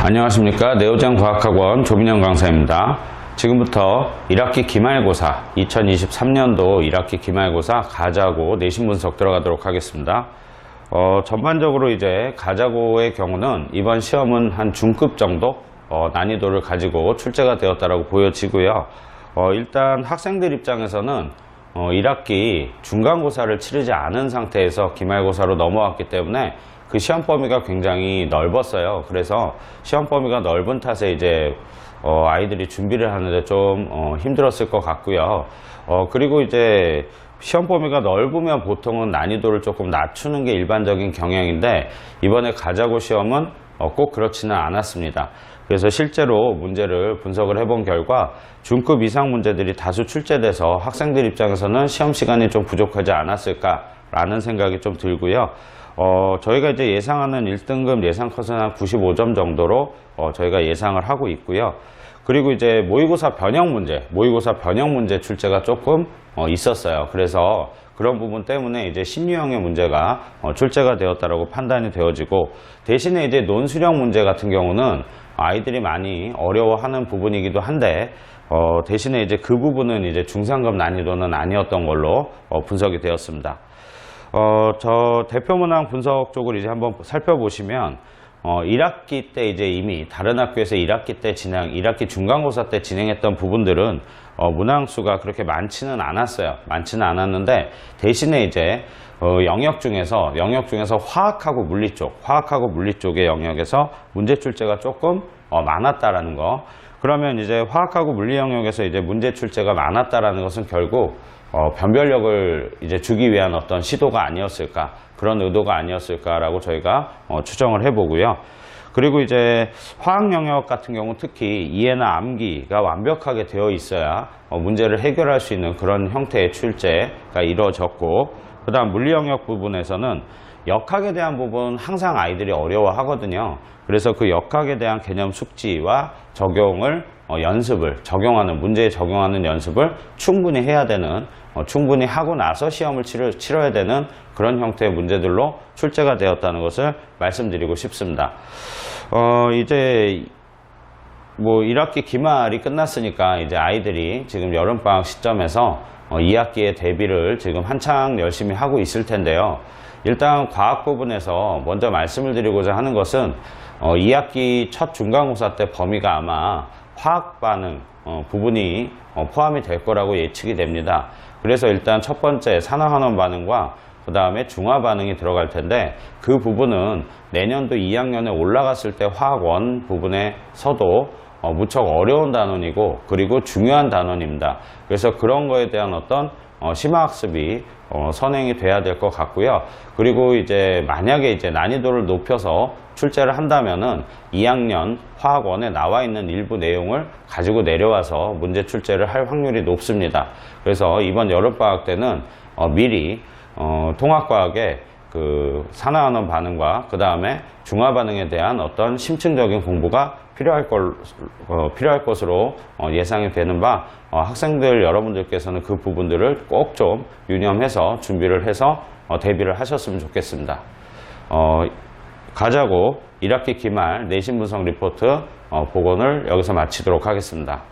안녕하십니까. 네오젠 과학학원 조민영 강사입니다. 지금부터 1학기 기말고사 2023년도 1학기 기말고사 가자고 내신 분석 들어가도록 하겠습니다. 전반적으로 이제 가자고의 경우는 이번 시험은 한 중급 정도 난이도를 가지고 출제가 되었다라고 보여지고요. 일단 학생들 입장에서는 1학기 중간고사를 치르지 않은 상태에서 기말고사로 넘어왔기 때문에 그 시험 범위가 굉장히 넓었어요. 그래서 시험 범위가 넓은 탓에 이제 아이들이 준비를 하는데 좀 힘들었을 것 같고요. 그리고 이제 시험 범위가 넓으면 보통은 난이도를 조금 낮추는 게 일반적인 경향인데 이번에 가자고 시험은 꼭 그렇지는 않았습니다. 그래서 실제로 문제를 분석을 해본 결과 중급 이상 문제들이 다수 출제돼서 학생들 입장에서는 시험 시간이 좀 부족하지 않았을까라는 생각이 좀 들고요. 저희가 이제 예상하는 1등급 예상 컷은 한 95점 정도로 저희가 예상을 하고 있고요. 그리고 이제 모의고사 변형 문제 출제가 조금 있었어요. 그래서 그런 부분 때문에 이제 심리형의 문제가 출제가 되었다라고 판단이 되어지고, 대신에 이제 논술형 문제 같은 경우는 아이들이 많이 어려워하는 부분이기도 한데 대신에 이제 그 부분은 이제 중상급 난이도는 아니었던 걸로 분석이 되었습니다. 저 대표 문항 분석 쪽을 이제 한번 살펴보시면 1학기 때 이제 이미 다른 학교에서 1학기 때 1학기 중간고사 때 진행했던 부분들은 문항 수가 그렇게 많지는 않았어요. 많지는 않았는데 대신에 이제 영역 중에서 화학하고 물리 쪽의 영역에서 문제 출제가 조금 많았다라는 거. 그러면 이제 화학하고 물리 영역에서 이제 문제 출제가 많았다라는 것은 결국 변별력을 이제 주기 위한 어떤 시도가 아니었을까, 그런 의도가 아니었을까라고 저희가 추정을 해보고요. 그리고 이제 화학 영역 같은 경우 특히 이해나 암기가 완벽하게 되어 있어야 문제를 해결할 수 있는 그런 형태의 출제가 이루어졌고, 그 다음 물리 영역 부분에서는 역학에 대한 부분 항상 아이들이 어려워하거든요. 그래서 그 역학에 대한 개념 숙지와 적용을 문제에 적용하는 연습을 충분히 해야 되는, 충분히 하고 나서 시험을 치러야 되는 그런 형태의 문제들로 출제가 되었다는 것을 말씀드리고 싶습니다. 이제 뭐 1학기 기말이 끝났으니까 이제 아이들이 지금 여름방학 시점에서 2학기의 대비를 지금 한창 열심히 하고 있을 텐데요. 일단 과학 부분에서 먼저 말씀을 드리고자 하는 것은 2학기 첫 중간고사 때 범위가 아마 화학 반응 부분이 포함이 될 거라고 예측이 됩니다. 그래서 일단 첫 번째 산화환원 반응과 그 다음에 중화 반응이 들어갈 텐데, 그 부분은 내년도 2학년에 올라갔을 때 화학원 부분에서도 무척 어려운 단원이고 그리고 중요한 단원입니다. 그래서 그런 거에 대한 어떤 심화학습이 선행이 돼야 될 것 같고요. 그리고 이제 만약에 이제 난이도를 높여서 출제를 한다면은 2학년 화학원에 나와 있는 일부 내용을 가지고 내려와서 문제 출제를 할 확률이 높습니다. 그래서 이번 여름방학 때는 미리 통합과학의 그 산화환원 반응과 그 다음에 중화 반응에 대한 어떤 심층적인 공부가 필요할 것으로 예상이 되는 바, 학생들 여러분들께서는 그 부분들을 꼭 좀 유념해서 준비를 해서 대비를 하셨으면 좋겠습니다. 가자고 1학기 기말 내신 분석 리포트 복원을 여기서 마치도록 하겠습니다.